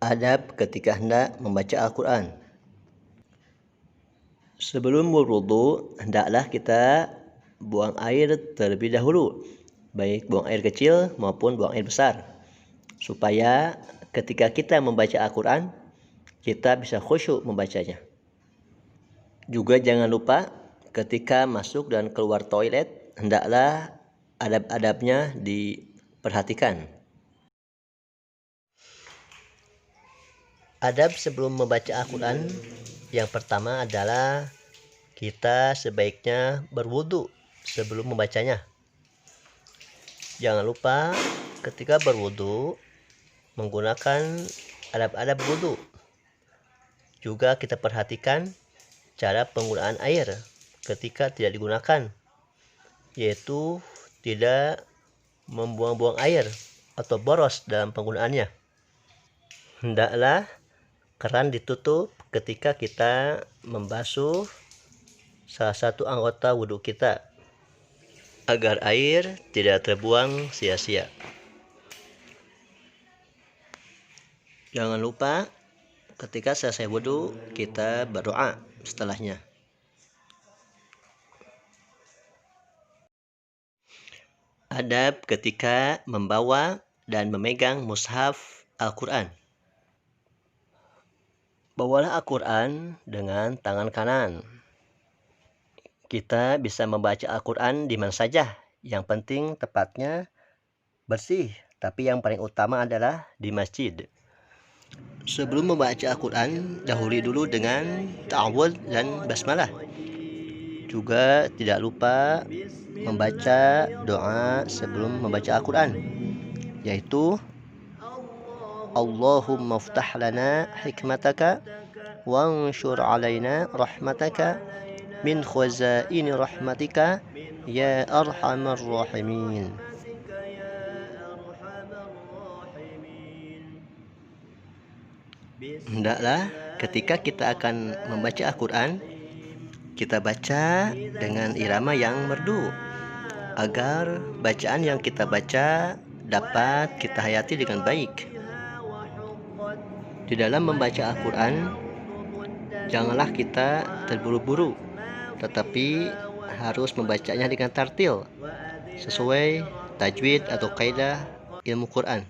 Adab ketika hendak membaca Al-Quran. Sebelum berwudu, hendaklah kita buang air terlebih dahulu, baik buang air kecil maupun buang air besar, supaya ketika kita membaca Al-Quran, kita bisa khusyuk membacanya. Juga jangan lupa ketika masuk dan keluar toilet, hendaklah adab-adabnya diperhatikan. Adab sebelum membaca Al-Quran, yang pertama adalah kita sebaiknya berwudu sebelum membacanya. Jangan lupa ketika berwudu menggunakan adab-adab wudu. Juga kita perhatikan cara penggunaan air ketika tidak digunakan, yaitu tidak membuang-buang air atau boros dalam penggunaannya. Hendaklah keran ditutup ketika kita membasuh salah satu anggota wudhu kita, agar air tidak terbuang sia-sia. Jangan lupa ketika selesai wudhu kita berdoa setelahnya. Adab ketika membawa dan memegang mushaf Al-Quran. Bawalah Al-Quran dengan tangan kanan. Kita bisa membaca Al-Quran di mana saja. Yang penting tepatnya bersih. Tapi yang paling utama adalah di masjid. Sebelum membaca Al-Quran, dahului dulu dengan ta'awudz dan basmalah. Juga tidak lupa membaca doa sebelum membaca Al-Quran, yaitu Allahumma ftah lana hikmataka wanshur alaina rahmataka min khazaini rahmatika ya arhamar rahimin. Hendaklah ketika kita akan membaca Al-Quran, kita baca dengan irama yang merdu, agar bacaan yang kita baca dapat kita hayati dengan baik. Di dalam membaca Al-Quran, janganlah kita terburu-buru, tetapi harus membacanya dengan tartil, sesuai tajwid atau kaidah ilmu Quran.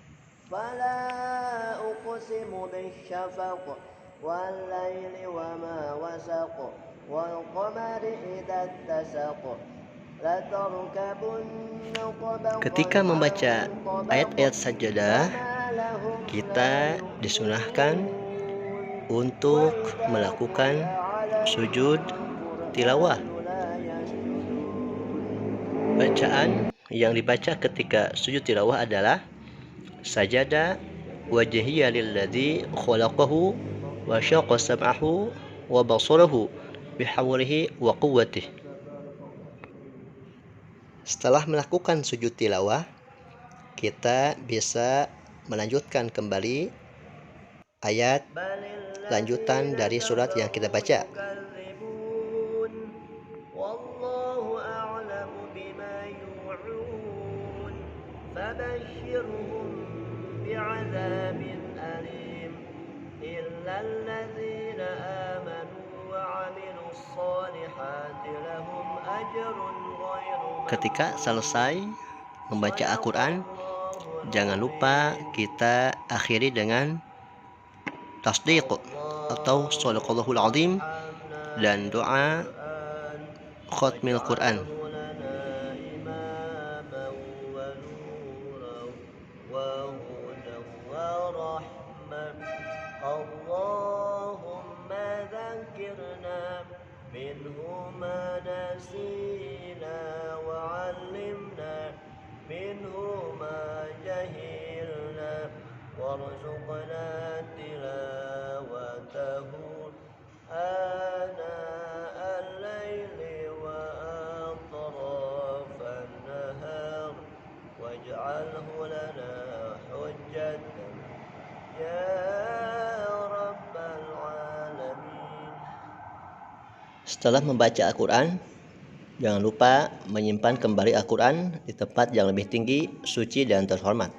Ketika membaca ayat-ayat sajadah, kita disunahkan untuk melakukan sujud tilawah. Bacaan yang dibaca ketika sujud tilawah adalah sajada wajhiya lilladzi khalaqahu wa syaqqa sam'ahu wa basarahu bihawlihi wa quwwatihi. Setelah melakukan sujud tilawah, kita bisa melanjutkan kembali ayat lanjutan dari surat yang kita baca. Ketika selesai membaca Al-Quran, jangan lupa kita akhiri dengan tasdiq atau shadaqallahul azim dan doa khatmil Quran. Allahumma dzakirna minhu ma nasina wa 'allimna minhu ma jahilna warzuqna tilawatahu ana al-laili wa atrafan nahar waj'alhu lana hujjatan ya rabbal alamin. Setelah membaca Al-Quran, jangan lupa menyimpan kembali Al-Quran di tempat yang lebih tinggi, suci dan terhormat.